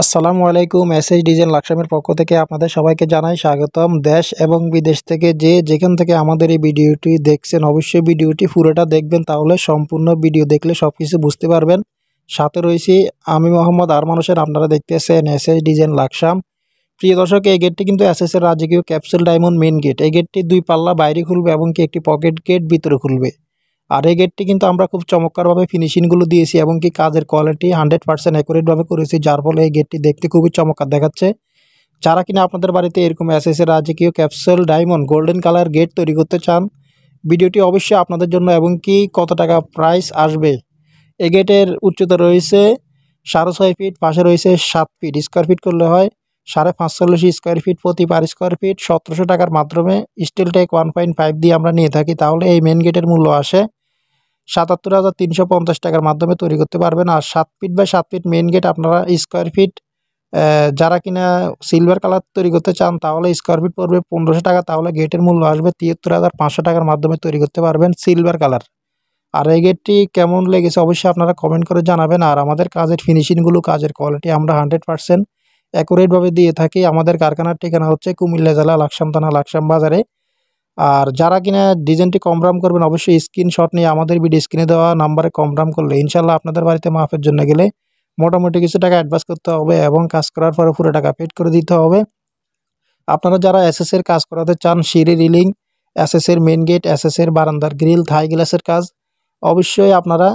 আসসালামু আলাইকুম। SS design লাকসামের পক্ষ থেকে আপনাদের সবাইকে জানাই স্বাগতম। দেশ এবং বিদেশ থেকে যেখান থেকে আমাদের এই ভিডিওটি দেখছেন অবশ্যই ভিডিওটি পুরোটা দেখবেন, তাহলে সম্পূর্ণ ভিডিও দেখলে সব কিছু বুঝতে পারবেন। সাথে রয়েছি আমি মোহাম্মদ আরমান হোসেন। আপনারা দেখতেছেন এসএস ডিজাইন লাকসাম। প্রিয় দর্শক, এই গেটটি কিন্তু এসএস এর রাজকীয় ক্যাপসুল ডায়মন্ড মেইন গেট। এই গেটটি 2 পাল্লা বাইরে খুলবে এবং কি একটি পকেট গেট ভিতরে খুলবে। আর এই গেটটি কিন্তু আমরা খুব চমৎকারভাবে ফিনিশিংগুলো দিয়েছি এবং কি কাজের কোয়ালিটি 100% অ্যাকুরেটভাবে করেছি, যার ফলে এই গেটটি দেখতে খুবই চমৎকার দেখাচ্ছে। যারা কিনা আপনাদের বাড়িতে এরকম এসএস এর রাজকীয় capsule diamond golden colour gate তৈরি করতে চান, ভিডিওটি অবশ্যই আপনাদের জন্য। এবং কি কত টাকা প্রাইস আসবে। এই গেটের উচ্চতা রয়েছে 6.5 ফিট, পাশে রয়েছে 7 ফিট। স্কোয়ার ফিট করলে হয় 5.45 স্কোয়ার ফিট প্রতি পার স্কোয়ার ফিট 1700 টাকার মাধ্যমে স্টিল টেক 1.5 দিয়ে আমরা নিয়ে থাকি। তাহলে এই মেন গেটের মূল্য আসে 77,350 টাকার মাধ্যমে তৈরি করতে পারবেন। আর 7 feet by 7 feet main gate আপনারা স্কোয়ার ফিট যারা কিনা সিলভার কালার তৈরি করতে চান, তাহলে স্কোয়ার ফিট পড়বে 1500 টাকা। তাহলে গেটের মূল্য আসবে 73,500 টাকার মাধ্যমে তৈরি করতে পারবেন সিলভার কালার। আর এই গেটটি কেমন লেগেছে অবশ্যই আপনারা কমেন্ট করে জানাবেন। আর আমাদের কাজের ফিনিশিংগুলো, কাজের কোয়ালিটি আমরা 100% অ্যাকুরেটভাবে দিয়ে থাকি। আমাদের কারখানার ঠিকানা হচ্ছে কুমিল্লা জেলা লাকসাম থানা লাকসাম বাজারে। আর যারা কিনা ডিজাইনটি কনফার্ম করবেন অবশ্যই স্ক্রিনশট নিয়ে আমাদের ভিডিও স্ক্রিনে দেওয়া নাম্বারে কনফার্ম করলে ইনশাল্লাহ আপনাদের বাড়িতে মাপের জন্য গেলে মোটামুটি কিছু টাকা অ্যাডভান্স করতে হবে এবং কাজ করার পরে পুরো টাকা পেড করে দিতে হবে। আপনারা যারা এসএস এর কাজ করাতে চান, সিঁড়ি রিলিং, এসএস এর মেন গেট, এসএস এর বারান্দার গ্রিল, থাই গ্লাসের কাজ, অবশ্যই আপনারা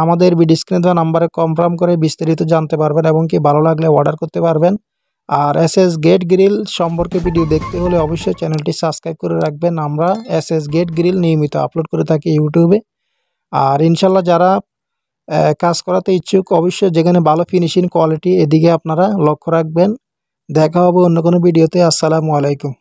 আমাদের ভিডিও স্ক্রিনে দেওয়া নাম্বারে কনফার্ম করে বিস্তারিত জানতে পারবেন এবং কি ভালো লাগলে অর্ডার করতে পারবেন। আর এসএস গেট গ্রিল সম্পর্কে ভিডিও দেখতে হলে অবশ্যই চ্যানেলটি সাবস্ক্রাইব করে রাখবেন। আমরা এসএস গেট গ্রিল নিয়মিত আপলোড করে থাকি ইউটিউবে। আর ইনশাল্লাহ যারা কাজ করাতে ইচ্ছুক অবশ্যই যেখানে ভালো ফিনিশিং কোয়ালিটি এদিকে আপনারা লক্ষ্য রাখবেন। দেখা হবে অন্য কোনো ভিডিওতে। আসসালামু আলাইকুম।